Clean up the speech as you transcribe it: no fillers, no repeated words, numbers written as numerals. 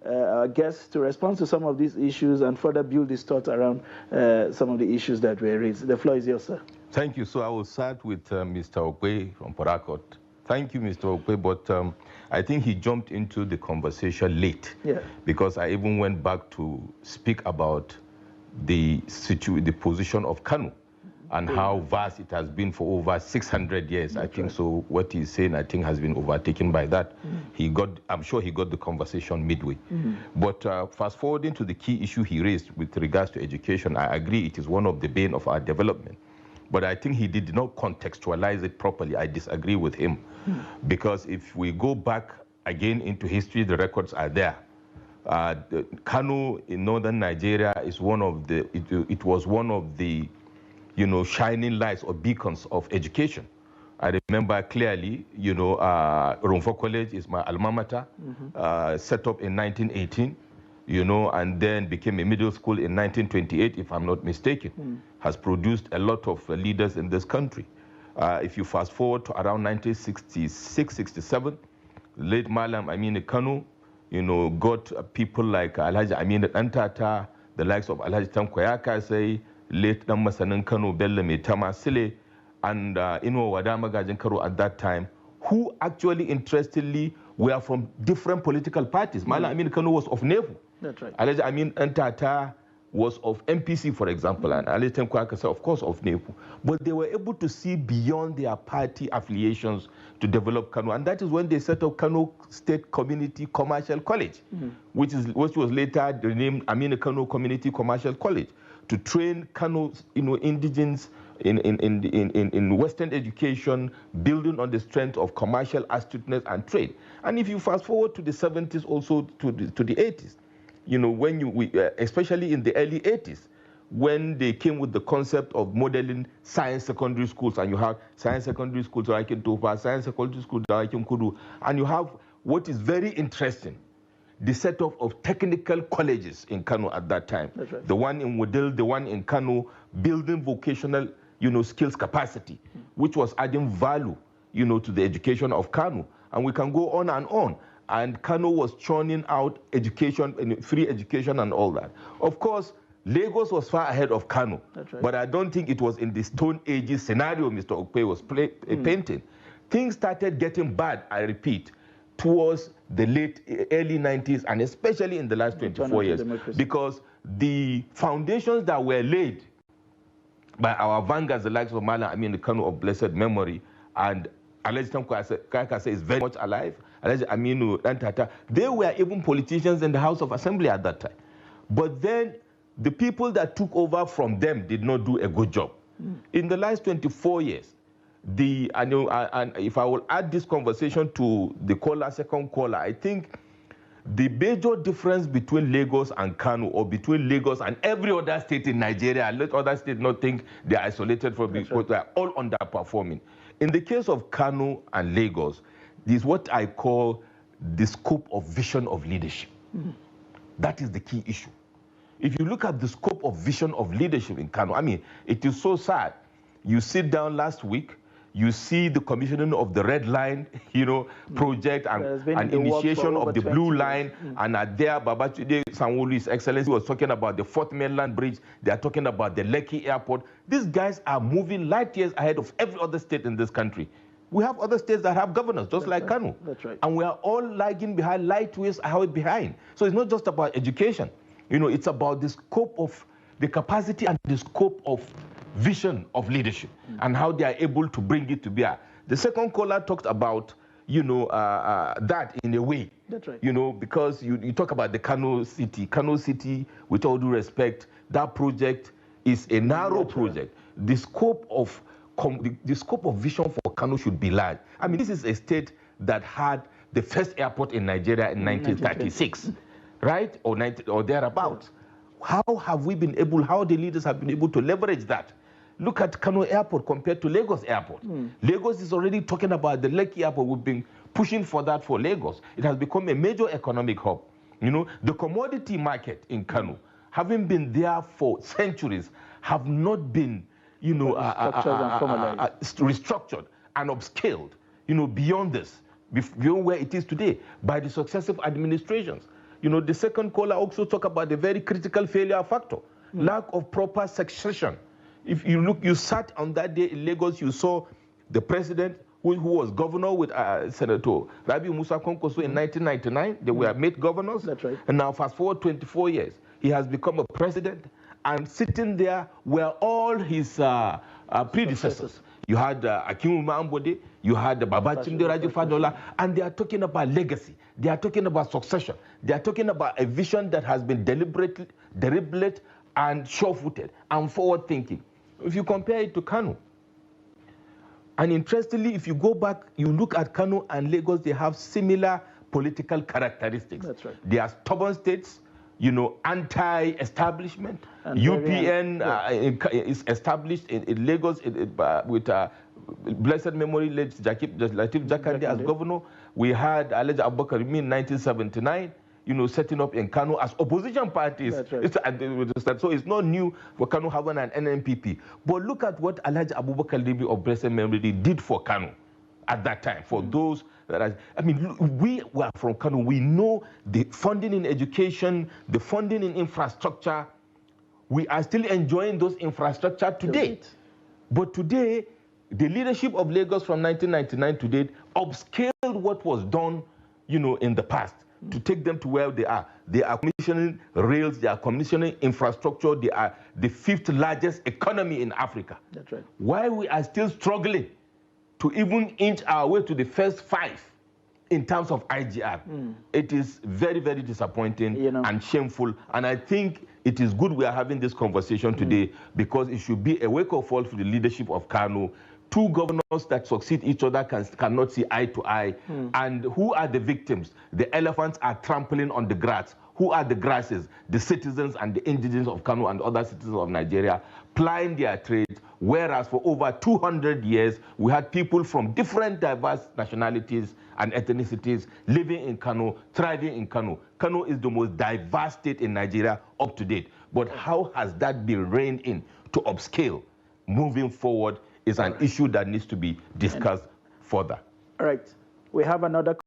our guests to respond to some of these issues and further build this thought around some of the issues that were raised. The floor is yours, sir. Thank you. So I will start with Mr. Okwe from Port Harcourt. Thank you, Mr. Okwe, but I think he jumped into the conversation late, because I even went back to speak about the position of Kano and how vast it has been for over 600 years. I think so. What he's saying, I think, has been overtaken by that. I'm sure he got the conversation midway. But fast forwarding to the key issue he raised with regards to education, I agree it is one of the bane of our development. But I think he did not contextualize it properly. I disagree with him. Because if we go back again into history, the records are there. Kano in northern Nigeria is one of the, it was one of the, shining lights or beacons of education. I remember clearly, Rumfo College is my alma mater, set up in 1918, and then became a middle school in 1928, if I'm not mistaken, has produced a lot of leaders in this country. If you fast forward to around 1966, 67, late Mallam Kano, got people like Alhaji Amin Antata, the likes of Alhaji Tankoyaka, say, late Namasanan Kano Bello Metama Sile, and Inwo Wadama Gajin Karo at that time, who actually, interestingly, were from different political parties. Mallam Amin Kano was of Nefu. That's right. Alhaji Amin Antata was of MPC, for example, and Alhaji Tankoyaka, of course, of Nefu. But they were able to see beyond their party affiliations to develop Kano, and that is when they set up Kano State Community Commercial College, which was later renamed Amina Kano Community Commercial College, to train Kano, indigenes in Western education, building on the strength of commercial astuteness and trade. And if you fast forward to the 70s, also to the 80s, when especially in the early 80s, when they came with the concept of modeling science secondary schools, and you have science secondary schools like in Tofa, science secondary schools like in Kudu, and you have what is very interesting, the setup of technical colleges in Kano at that time. That's right. The one in Wudil, the one in Kano, building vocational, skills capacity, which was adding value, to the education of Kano. And we can go on and on. And Kano was churning out education, free education and all that. Of course, Lagos was far ahead of Kano. That's right. But I don't think it was in the Stone Ages scenario Mr. Okwe was painting. Things started getting bad, I repeat, towards the early 90s, and especially in the last 24 years, because the foundations that were laid by our vanguards, the likes of Mallam Kano of blessed memory, and Alhaji Tankoyaka is very much alive, Alhaji Aminu Antata, they were even politicians in the House of Assembly at that time. But then the people that took over from them did not do a good job. In the last 24 years, and if I will add this conversation to the second caller, I think the major difference between Lagos and Kano, or between Lagos and every other state in Nigeria, let other states not think they are isolated from, because they are all underperforming. In the case of Kano and Lagos, this is what I call the scope of vision of leadership. That is the key issue. If you look at the scope of vision of leadership in Kano, it is so sad. You sit down last week, you see the commissioning of the Red Line, project, and initiation of the Blue Line, and there, Babachide Sanwo-Olu, His Excellency, was talking about the 4th Mainland Bridge. They are talking about the Lekki Airport. These guys are moving light years ahead of every other state in this country. We have other states that have governors, just like Kano. That's right. And we are all lagging behind, light years behind. So it's not just about education. It's about the scope of the capacity and the scope of vision of leadership, and how they are able to bring it to bear. The second caller talked about, that in a way. That's right. Because you talk about the Kano City. Kano City, with all due respect, that project is a narrow project. The scope of vision for Kano should be large. This is a state that had the first airport in Nigeria in 1936, right? Or thereabouts. How have we been able, how the leaders have been able to leverage that? Look at Kano Airport compared to Lagos Airport. Lagos is already talking about the Lekki Airport. We've been pushing for that for Lagos. It has become a major economic hub. The commodity market in Kano, having been there for centuries, have not been, restructured and upscaled, beyond this, beyond where it is today, by the successive administrations. the second caller also talked about the very critical failure factor, lack of proper succession. If you look, you sat on that day in Lagos, you saw the president who was governor with Senator Rabi Musa Konkoso in 1999. They were made governors. That's right. And now fast forward 24 years, he has become a president, and sitting there were all his predecessors. You had Akim Mambode, you had Babachimde Rajifadola, and they are talking about legacy. They are talking about succession. They are talking about a vision that has been deliberate and sure-footed and forward-thinking. If you compare it to Kano, and interestingly, if you go back, you look at Kano and Lagos, they have similar political characteristics. That's right. They are stubborn states, anti-establishment. UPN is established in Lagos with blessed memory, Latif Jakande as governor. We had Alhaji Abubakar in 1979, setting up in Kano as opposition parties. That's right. So it's not new for Kano having an NNPP. But look at what Alhaji Abubakar Libi of blessed memory did for Kano at that time. For those that we were from Kano, we know the funding in education, the funding in infrastructure. We are still enjoying those infrastructure today. But today, the leadership of Lagos from 1999 to date upscaled what was done, in the past to take them to where they are. They are commissioning rails, they are commissioning infrastructure, they are the 5th largest economy in Africa. That's right. Why we are still struggling to even inch our way to the first 5 in terms of IGR. It is very, very disappointing and shameful. And I think it is good we are having this conversation today, because it should be a wake-up call for the leadership of Kano. 2 governors that succeed each other cannot see eye to eye. And who are the victims? The elephants are trampling on the grass. Who are the grasses? The citizens and the indigenous of Kano and other citizens of Nigeria plying their trades, whereas for over 200 years, we had people from different diverse nationalities and ethnicities living in Kano, thriving in Kano. Kano is the most diverse state in Nigeria up to date. But how has that been reined in to upscale? Moving forward is an issue that needs to be discussed further. All right. We have another